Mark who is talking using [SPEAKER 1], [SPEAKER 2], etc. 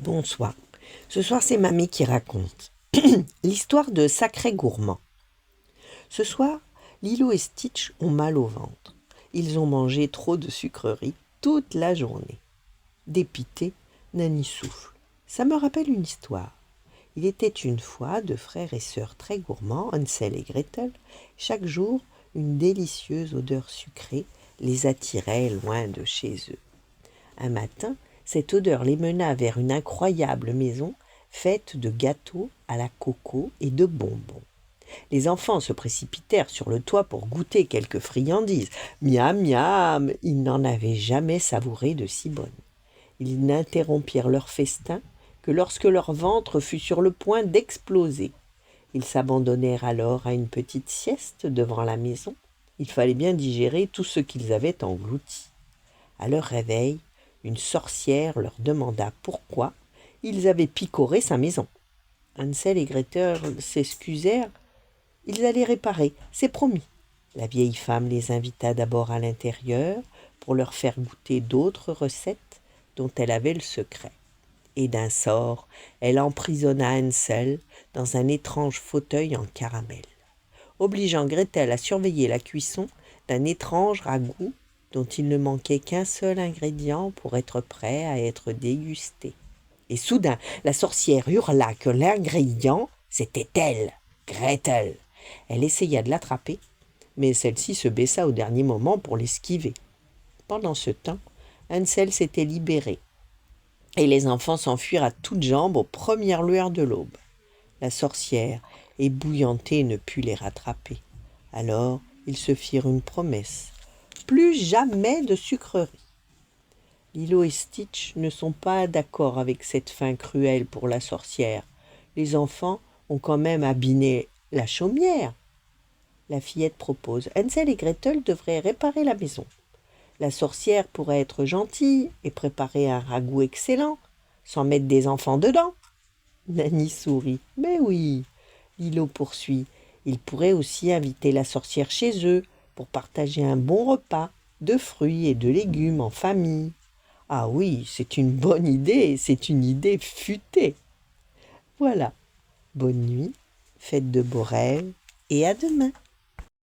[SPEAKER 1] Bonsoir. Ce soir, c'est Mamie qui raconte l'histoire de Sacré Gourmand. Ce soir, Lilo et Stitch ont mal au ventre. Ils ont mangé trop de sucreries toute la journée. Dépité, Nanny souffle. Ça me rappelle une histoire. Il était une fois deux frères et sœurs très gourmands, Hansel et Gretel. Chaque jour, une délicieuse odeur sucrée les attirait loin de chez eux. Un matin, cette odeur les mena vers une incroyable maison faite de gâteaux à la coco et de bonbons. Les enfants se précipitèrent sur le toit pour goûter quelques friandises. Miam, miam, ils n'en avaient jamais savouré de si bonnes. Ils n'interrompirent leur festin que lorsque leur ventre fut sur le point d'exploser. Ils s'abandonnèrent alors à une petite sieste devant la maison. Il fallait bien digérer tout ce qu'ils avaient englouti. À leur réveil, une sorcière leur demanda pourquoi ils avaient picoré sa maison. Hansel et Gretel s'excusèrent. Ils allaient réparer, c'est promis. La vieille femme les invita d'abord à l'intérieur pour leur faire goûter d'autres recettes dont elle avait le secret. Et d'un sort, elle emprisonna Hansel dans un étrange fauteuil en caramel, obligeant Gretel à surveiller la cuisson d'un étrange ragoût dont il ne manquait qu'un seul ingrédient pour être prêt à être dégusté. Et soudain, la sorcière hurla que l'ingrédient, c'était elle, Gretel. Elle essaya de l'attraper, mais celle-ci se baissa au dernier moment pour l'esquiver. Pendant ce temps, Hansel s'était libéré, et les enfants s'enfuirent à toutes jambes aux premières lueurs de l'aube. La sorcière, ébouillantée, ne put les rattraper. Alors, ils se firent une promesse. Plus jamais de sucreries. Lilo et Stitch ne sont pas d'accord avec cette fin cruelle pour la sorcière. Les enfants ont quand même abîmé la chaumière. La fillette propose. Hansel et Gretel devraient réparer la maison. La sorcière pourrait être gentille et préparer un ragoût excellent, sans mettre des enfants dedans. Nanny sourit. Mais oui. Lilo poursuit. Ils pourraient aussi inviter la sorcière chez eux pour partager un bon repas de fruits et de légumes en famille. Ah oui, c'est une bonne idée, c'est une idée futée. Voilà. Bonne nuit, faites de beaux rêves et à demain.